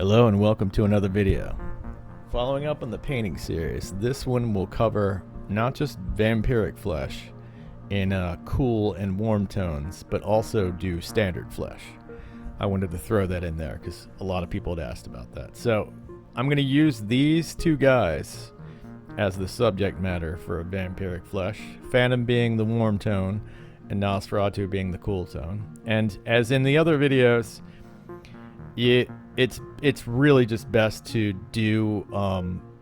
Hello and welcome to another video. Following up on the painting series, this one will cover not just vampiric flesh in cool and warm tones, but also do standard flesh. I wanted to throw that in there because a lot of people had asked about that. So I'm going to use these two guys as the subject matter for a vampiric flesh, Phantom being the warm tone and Nosferatu being the cool tone. And as in the other videos, it's really just best to do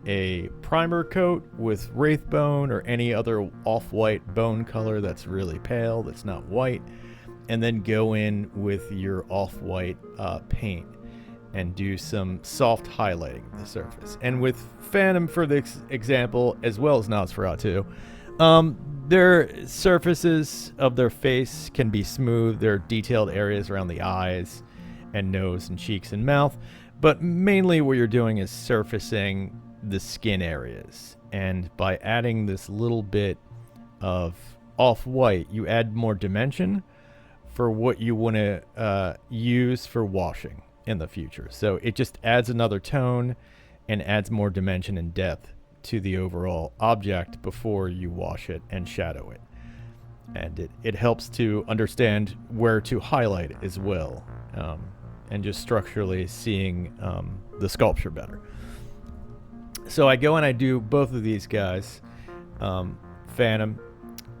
a primer coat with wraith bone or any other off-white bone color that's really pale, that's not white, and then go in with your off-white paint and do some soft highlighting of the surface. And with Phantom, for this example, as well as Nosferatu, their surfaces of their face can be smooth. There are detailed areas around the eyes and nose and cheeks and mouth, but mainly what you're doing is surfacing the skin areas. And by adding this little bit of off-white, you add more dimension for what you want to use for washing in the future. So it just adds another tone and adds more dimension and depth to the overall object before you wash it and shadow it. And it helps to understand where to highlight as well, and just structurally seeing the sculpture better. So I go and I do both of these guys, Phantom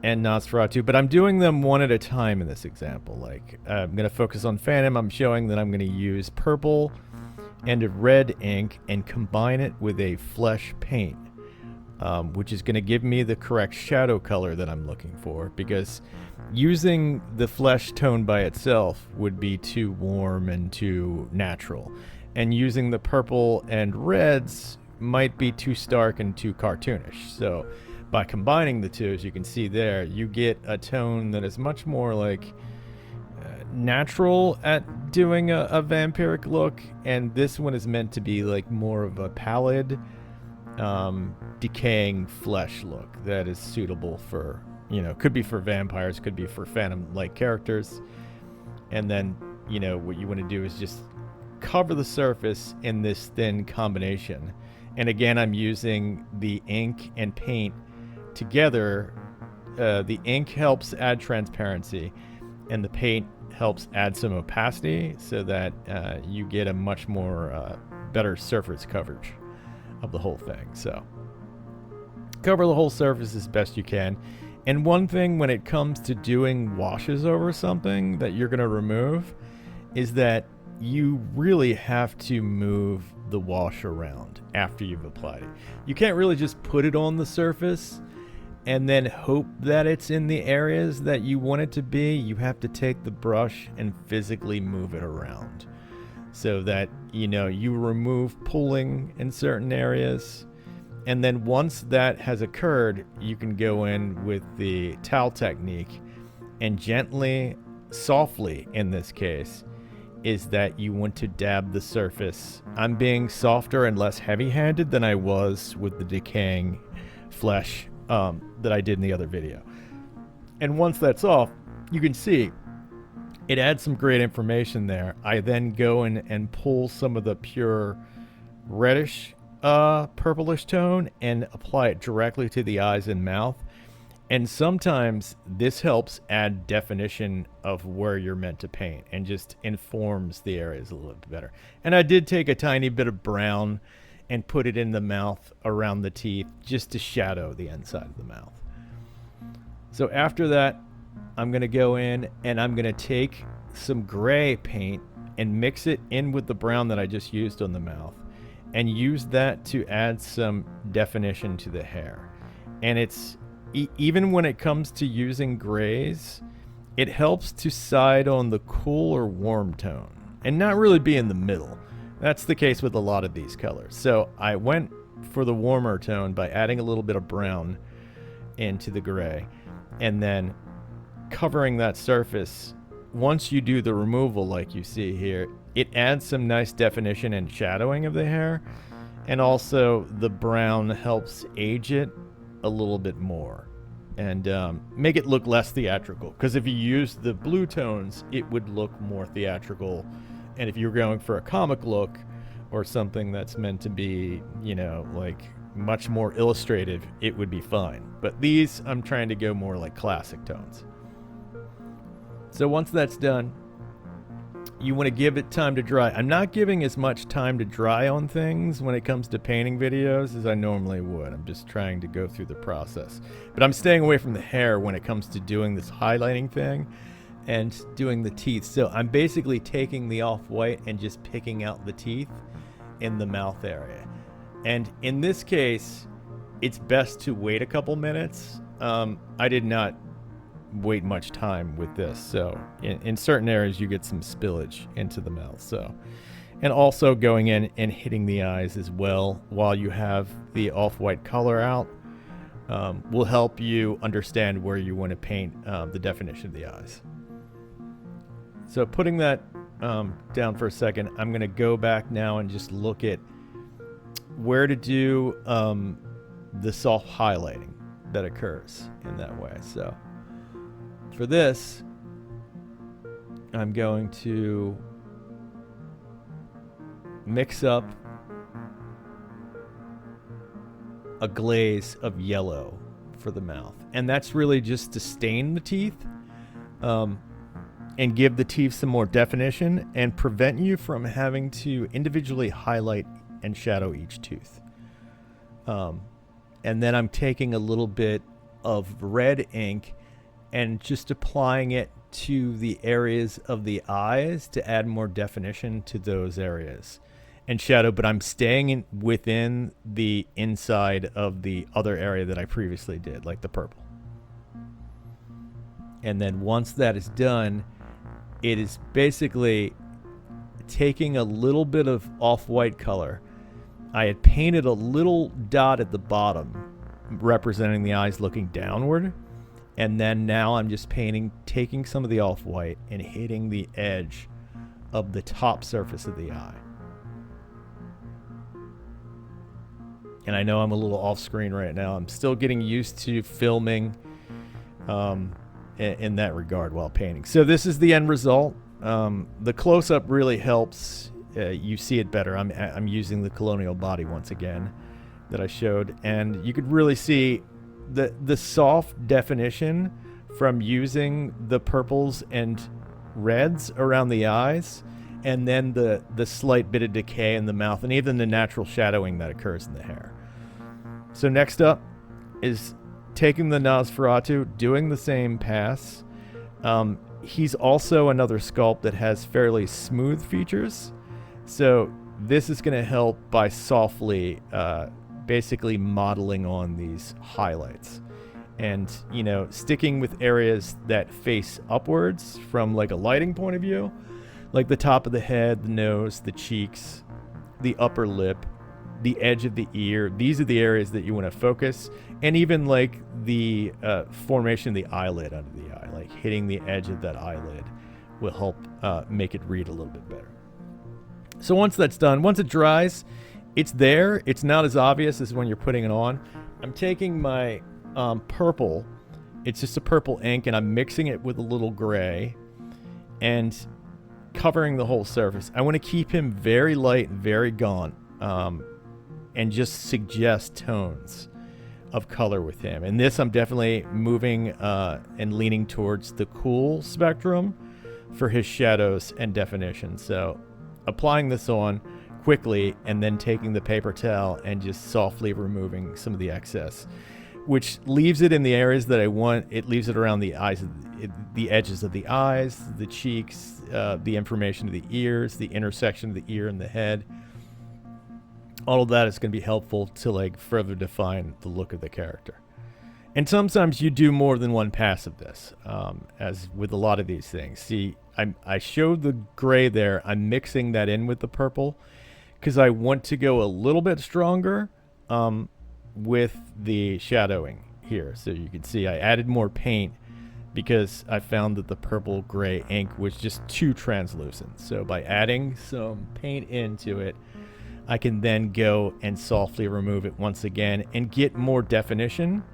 and Nosferatu, but I'm doing them one at a time in this example. Like, I'm going to focus on Phantom. I'm showing that I'm going to use purple and a red ink and combine it with a flesh paint, which is going to give me the correct shadow color that I'm looking for, because using the flesh tone by itself would be too warm and too natural, and using the purple and reds might be too stark and too cartoonish. So by combining the two, as you can see there, you get a tone that is much more like natural at doing a vampiric look, and this one is meant to be like more of a pallid, decaying flesh look that is suitable for, could be for vampires, could be for Phantom-like characters. And then, what you want to do is just cover the surface in this thin combination. And again, I'm using the ink and paint together. The ink helps add transparency, and the paint helps add some opacity so that you get a much more better surface coverage of the whole thing. So cover the whole surface as best you can. And one thing when it comes to doing washes over something that you're going to remove is that you really have to move the wash around after you've applied it. You can't really just put it on the surface and then hope that it's in the areas that you want it to be. You have to take the brush and physically move it around so that, you remove pulling in certain areas. And then once that has occurred, you can go in with the towel technique and gently, softly in this case, is that you want to dab the surface. I'm being softer and less heavy-handed than I was with the decaying flesh that I did in the other video. And once that's off, you can see it adds some great information there. I then go in and pull some of the pure reddish purplish tone and apply it directly to the eyes and mouth. And sometimes this helps add definition of where you're meant to paint and just informs the areas a little bit better. And I did take a tiny bit of brown and put it in the mouth around the teeth just to shadow the inside of the mouth. So after that, I'm going to go in and I'm going to take some gray paint and mix it in with the brown that I just used on the mouth, and use that to add some definition to the hair. And it's even when it comes to using grays, it helps to side on the cool or warm tone and not really be in the middle. That's the case with a lot of these colors. So I went for the warmer tone by adding a little bit of brown into the gray and then covering that surface. Once you do the removal like you see here, it adds some nice definition and shadowing of the hair, and also the brown helps age it a little bit more and make it look less theatrical, because if you use the blue tones it would look more theatrical, and if you're going for a comic look or something that's meant to be, you know, like much more illustrative, it would be fine. But these, I'm trying to go more like classic tones. So once that's done, you want to give it time to dry. I'm not giving as much time to dry on things when it comes to painting videos as I normally would. I'm just trying to go through the process. But I'm staying away from the hair when it comes to doing this highlighting thing and doing the teeth. So I'm basically taking the off-white and just picking out the teeth in the mouth area. And in this case, it's best to wait a couple minutes. I did not wait much time with this, so in certain areas you get some spillage into the mouth. So, and also going in and hitting the eyes as well while you have the off-white color out will help you understand where you want to paint the definition of the eyes. So putting that down for a second, I'm going to go back now and just look at where to do the soft highlighting that occurs in that way. So for this, I'm going to mix up a glaze of yellow for the mouth. And that's really just to stain the teeth and give the teeth some more definition and prevent you from having to individually highlight and shadow each tooth. And then I'm taking a little bit of red ink and just applying it to the areas of the eyes to add more definition to those areas and shadow, but I'm staying within the inside of the other area that I previously did, like the purple. And then once that is done, it is basically taking a little bit of off-white color. I had painted a little dot at the bottom representing the eyes looking downward. And then now I'm just taking some of the off-white and hitting the edge of the top surface of the eye. And I know I'm a little off screen right now. I'm still getting used to filming in that regard while painting. So this is the end result. The close-up really helps. You see it better. I'm using the colonial body once again that I showed. And you could really see the soft definition from using the purples and reds around the eyes, and then the slight bit of decay in the mouth, and even the natural shadowing that occurs in the hair. So next up is taking the Nosferatu, doing the same pass. He's also another sculpt that has fairly smooth features, so this is going to help by softly basically modeling on these highlights and, you know, sticking with areas that face upwards from like a lighting point of view, like the top of the head, the nose, the cheeks, the upper lip, the edge of the ear. These are the areas that you want to focus, and even like the formation of the eyelid under the eye, like hitting the edge of that eyelid will help make it read a little bit better. So once that's done, once it dries, it's there. It's not as obvious as when you're putting it on. I'm taking my purple. It's just a purple ink, and I'm mixing it with a little gray and covering the whole surface. I want to keep him very light, very gaunt, and just suggest tones of color with him. And this, I'm definitely moving and leaning towards the cool spectrum for his shadows and definition. So applying this on quickly and then taking the paper towel and just softly removing some of the excess, which leaves it in the areas that I want. It leaves it around the eyes, the edges of the eyes, the cheeks, the information of the ears, the intersection of the ear and the head. All of that is going to be helpful to like further define the look of the character. And sometimes you do more than one pass of this, as with a lot of these things. See, I showed the gray there. I'm mixing that in with the purple because I want to go a little bit stronger with the shadowing here. So you can see I added more paint because I found that the purple gray ink was just too translucent. So by adding some paint into it, I can then go and softly remove it once again and get more definition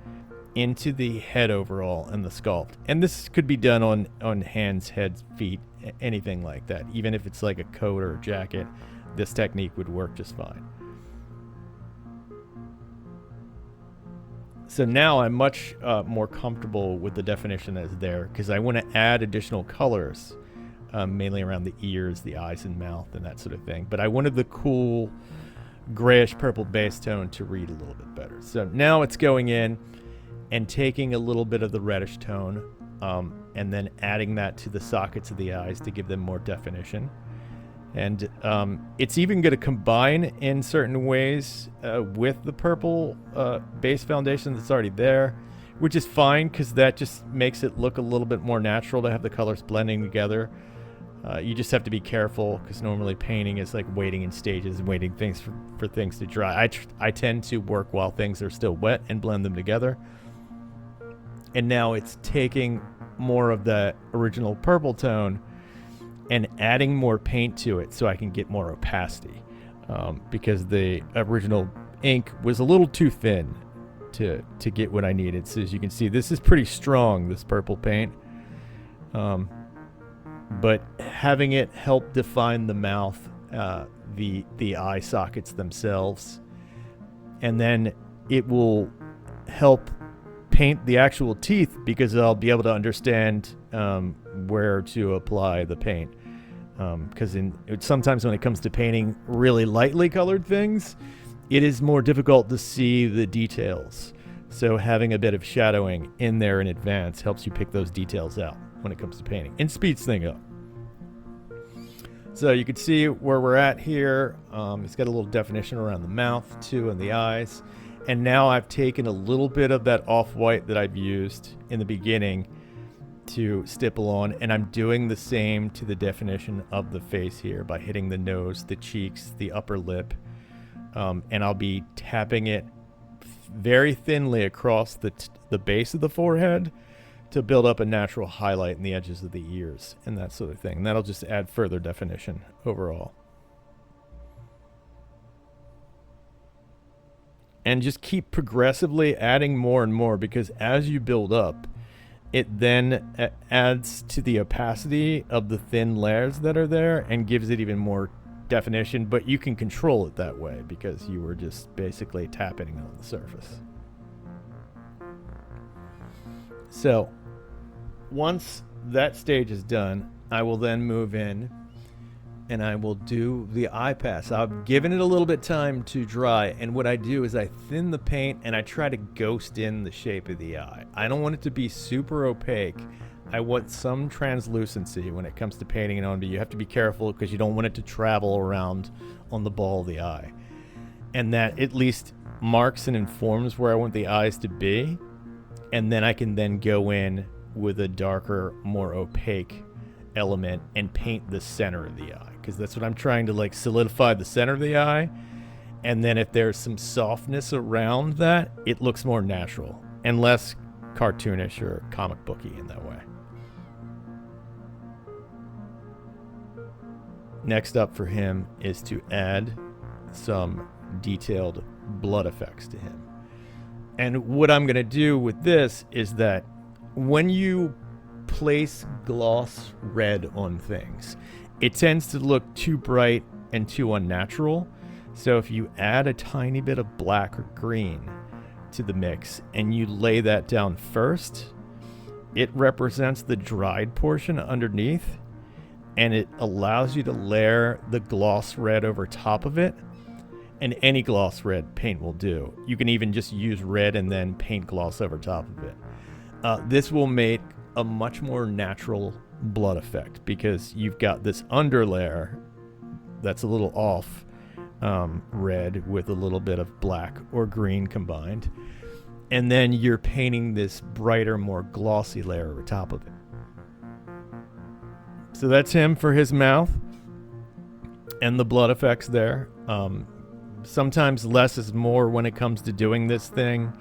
into the head overall and the sculpt. And this could be done on hands, heads, feet, anything like that. Even if it's like a coat or a jacket, this technique would work just fine. So now I'm much more comfortable with the definition that's there, because I want to add additional colors, mainly around the ears, the eyes and mouth, and that sort of thing. But I wanted the cool grayish purple base tone to read a little bit better. So now it's going in and taking a little bit of the reddish tone, and then adding that to the sockets of the eyes to give them more definition. And it's even going to combine in certain ways with the purple base foundation that's already there, which is fine because that just makes it look a little bit more natural to have the colors blending together. You just have to be careful, because normally painting is like waiting in stages and waiting for things to dry. I tend to work while things are still wet and blend them together. And now it's taking more of that original purple tone and adding more paint to it so I can get more opacity, because the original ink was a little too thin to get what I needed. So as you can see, this is pretty strong, this purple paint, but having it help define the mouth, the eye sockets themselves, and then it will help paint the actual teeth, because I'll be able to understand where to apply the paint. Because sometimes when it comes to painting really lightly colored things, it is more difficult to see the details. So having a bit of shadowing in there in advance helps you pick those details out when it comes to painting, and speeds things up. So you can see where we're at here. It's got a little definition around the mouth too, and the eyes. And now I've taken a little bit of that off-white that I've used in the beginning to stipple on, and I'm doing the same to the definition of the face here by hitting the nose, the cheeks, the upper lip, and I'll be tapping it very thinly across the base of the forehead to build up a natural highlight in the edges of the ears and that sort of thing. And that'll just add further definition overall. And just keep progressively adding more and more, because as you build up, it then adds to the opacity of the thin layers that are there and gives it even more definition, but you can control it that way because you were just basically tapping on the surface. So once that stage is done, I will then move in and I will do the eye pass. I've given it a little bit time to dry, and what I do is I thin the paint and I try to ghost in the shape of the eye. I don't want it to be super opaque. I want some translucency when it comes to painting it on, but you have to be careful because you don't want it to travel around on the ball of the eye. And that at least marks and informs where I want the eyes to be, and then I can then go in with a darker, more opaque element and paint the center of the eye, because that's what I'm trying to like solidify the center of the eye. And then if there's some softness around that, it looks more natural and less cartoonish or comic booky in that way. Next up for him is to add some detailed blood effects to him. And what I'm going to do with this is that when you place gloss red on things, it tends to look too bright and too unnatural. So if you add a tiny bit of black or green to the mix and you lay that down first, it represents the dried portion underneath, and it allows you to layer the gloss red over top of it. And any gloss red paint will do. You can even just use red and then paint gloss over top of it. This will make a much more natural blood effect, because you've got this underlayer that's a little off red with a little bit of black or green combined, and then you're painting this brighter, more glossy layer over top of it. So that's him for his mouth and the blood effects there. Sometimes less is more when it comes to doing this thing.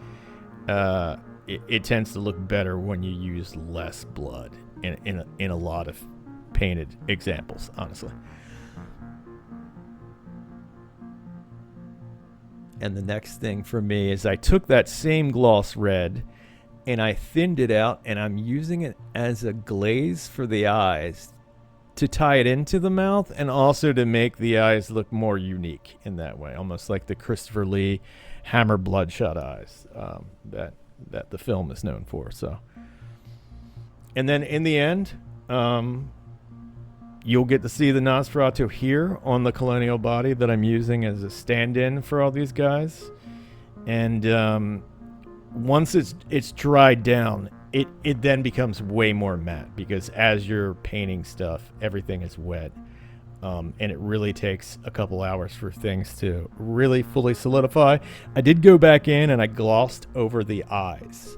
It tends to look better when you use less blood in a lot of painted examples, honestly. And the next thing for me is I took that same gloss red and I thinned it out, and I'm using it as a glaze for the eyes to tie it into the mouth and also to make the eyes look more unique in that way, almost like the Christopher Lee Hammer bloodshot eyes that the film is known for. So, and then in the end, you'll get to see the Nosferatu here on the Colonial body that I'm using as a stand-in for all these guys. And once it's dried down, it then becomes way more matte, because as you're painting stuff, everything is wet. And it really takes a couple hours for things to really fully solidify. I did go back in and I glossed over the eyes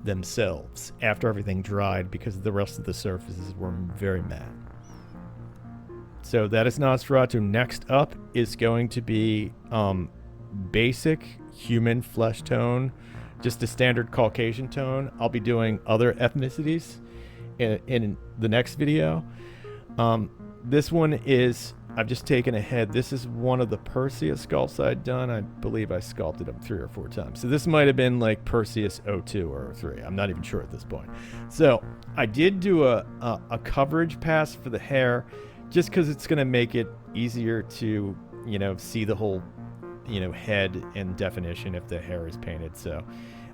themselves after everything dried, because the rest of the surfaces were very matte. So that is Nosferatu. Next up is going to be basic human flesh tone, just a standard Caucasian tone. I'll be doing other ethnicities in the next video. This one is, I've just taken a head. This is one of the Perseus sculpts I'd done. I believe I sculpted them 3 or 4 times. So this might have been like Perseus 02 or 03. I'm not even sure at this point. So I did do a coverage pass for the hair, just because it's going to make it easier to, see the whole, head and definition if the hair is painted. So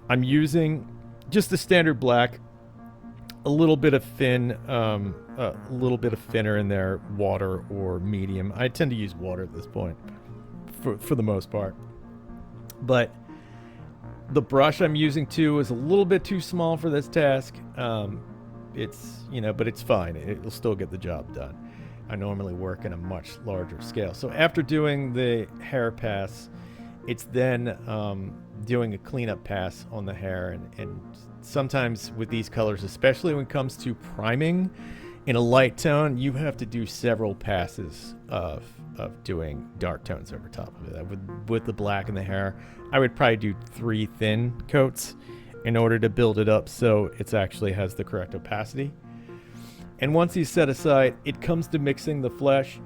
I'm using just the standard black, a little bit of thinner in there, water or medium. I tend to use water at this point for the most part. But the brush I'm using too is a little bit too small for this task. It's, but it's fine. It'll still get the job done. I normally work in a much larger scale. So after doing the hair pass, it's then doing a cleanup pass on the hair. And sometimes with these colors, especially when it comes to priming in a light tone, you have to do several passes of doing dark tones over top of it. With the black in the hair, I would probably do 3 thin coats in order to build it up so it actually has the correct opacity. And once he's set aside, it comes to mixing the flesh.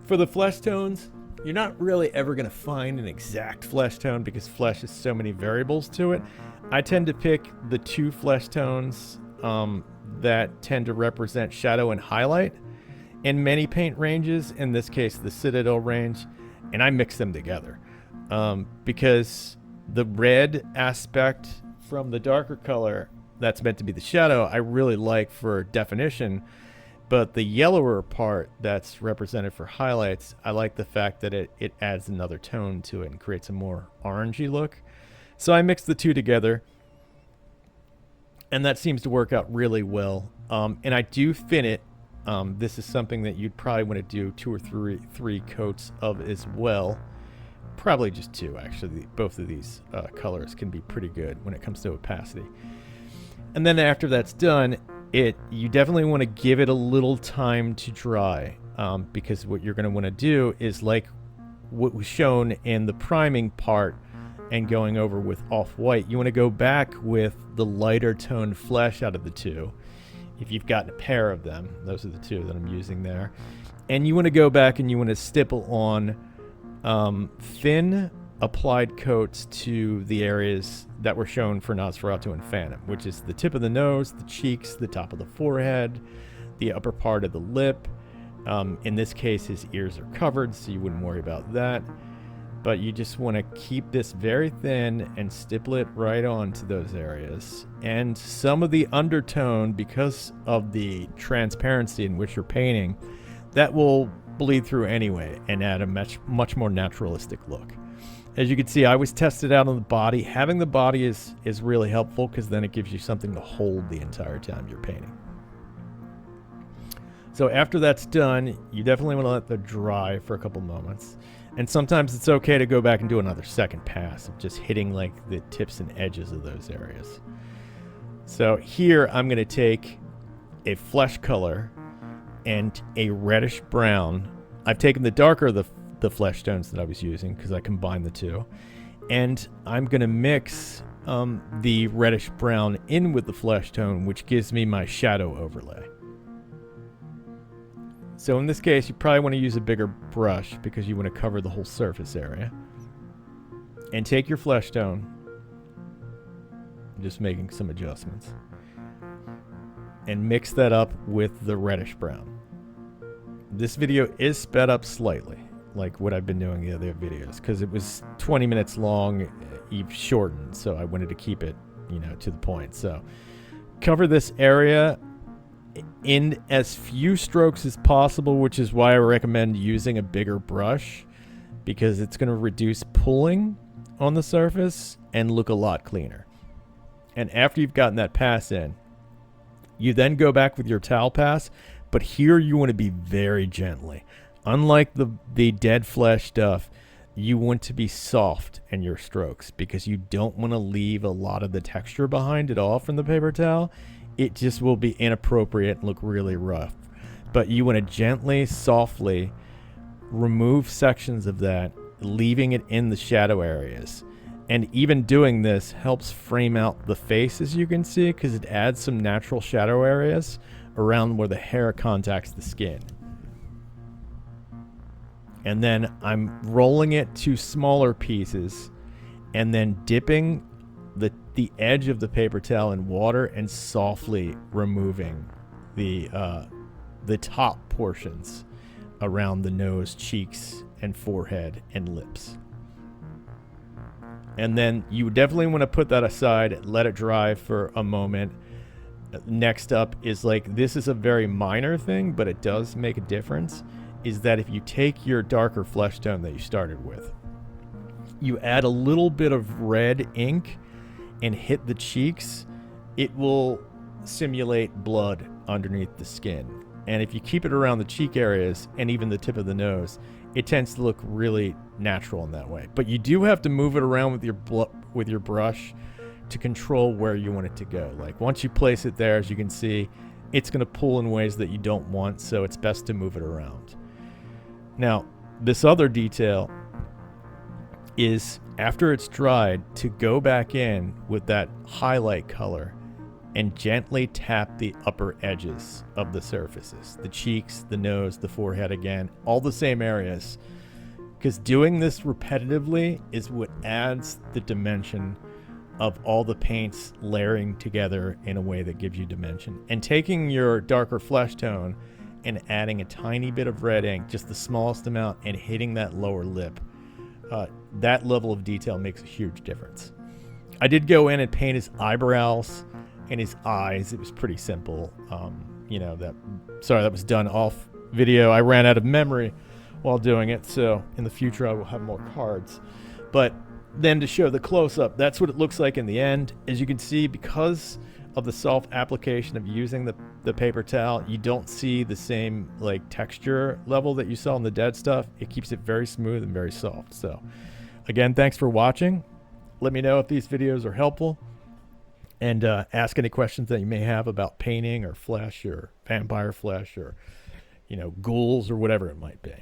For the flesh tones, you're not really ever going to find an exact flesh tone, because flesh has so many variables to it. I tend to pick the 2 flesh tones that tend to represent shadow and highlight in many paint ranges, in this case the Citadel range, and I mix them together. Because the red aspect from the darker color that's meant to be the shadow, I really like for definition, but the yellower part that's represented for highlights, I like the fact that it adds another tone to it and creates a more orangey look. So I mix the 2 together, and that seems to work out really well. And I do fin it. This is something that you'd probably want to do 2 or 3 coats of as well. Probably just 2, actually. Both of these colors can be pretty good when it comes to opacity. And then after that's done, you definitely want to give it a little time to dry, because what you're going to want to do is, like what was shown in the priming part and going over with off-white, you want to go back with the lighter toned flesh out of the 2. If you've gotten a pair of them, those are the 2 that I'm using there. And you want to go back and you want to stipple on thin applied coats to the areas that were shown for Nosferatu and Phantom, which is the tip of the nose, the cheeks, the top of the forehead, the upper part of the lip. In this case, his ears are covered, so you wouldn't worry about that. But you just want to keep this very thin and stipple it right onto those areas. And some of the undertone, because of the transparency in which you're painting, that will bleed through anyway and add a much more naturalistic look. As you can see, I always test it out on the body. Having the body is really helpful, because then it gives you something to hold the entire time you're painting. So after that's done, you definitely want to let that dry for a couple moments. And sometimes it's okay to go back and do another second pass of just hitting like the tips and edges of those areas. So here I'm going to take a flesh color and a reddish brown. I've taken the darker of the flesh tones that I was using, because I combined the 2, and I'm going to mix the reddish brown in with the flesh tone, which gives me my shadow overlay. So in this case, you probably want to use a bigger brush, because you want to cover the whole surface area. And take your flesh tone, just making some adjustments, and mix that up with the reddish brown. this video is sped up slightly, like what I've been doing the other videos, because it was 20 minutes long, you've shortened, so I wanted to keep it, you know, to the point. So cover this area in as few strokes as possible, which is why I recommend using a bigger brush, because it's going to reduce pulling on the surface and look a lot cleaner. And after you've gotten that pass in, you then go back with your towel pass, but here you want to be very gently. Unlike the dead flesh stuff, you want to be soft in your strokes, because you don't want to leave a lot of the texture behind at all from the paper towel. It just will be inappropriate and look really rough. But you want to gently, softly remove sections of that, leaving it in the shadow areas. And even doing this helps frame out the face, as you can see, because it adds some natural shadow areas around where the hair contacts the skin. And then I'm rolling it to smaller pieces and then dipping the edge of the paper towel in water and softly removing the top portions around the nose, cheeks, and forehead and lips. And then you definitely want to put that aside, let it dry for a moment. Next up is, like, this is a very minor thing, but it does make a difference, is that if you take your darker flesh tone that you started with, you add a little bit of red ink and hit the cheeks, it will simulate blood underneath the skin. And if you keep it around the cheek areas and even the tip of the nose, it tends to look really natural in that way. But you do have to move it around with your brush to control where you want it to go. Like, once you place it there, as you can see, it's going to pull in ways that you don't want, so it's best to move it around. Now, this other detail is, after it's dried, to go back in with that highlight color and gently tap the upper edges of the surfaces, the cheeks, the nose, the forehead, again, all the same areas, because doing this repetitively is what adds the dimension of all the paints layering together in a way that gives you dimension. And taking your darker flesh tone and adding a tiny bit of red ink, just the smallest amount, and hitting that lower lip, that level of detail makes a huge difference. I did go in and paint his eyebrows and his eyes. It was pretty simple. You know, that was done off video. I ran out of memory while doing it, so in the future I will have more cards. But then to show the close-up, that's what it looks like in the end. As you can see, because of the soft application of using the paper towel, you don't see the same, like, texture level that you saw in the dead stuff. It keeps it very smooth and very soft. So again, thanks for watching. Let me know if these videos are helpful, and ask any questions that you may have about painting or flesh or vampire flesh or, you know, ghouls or whatever it might be.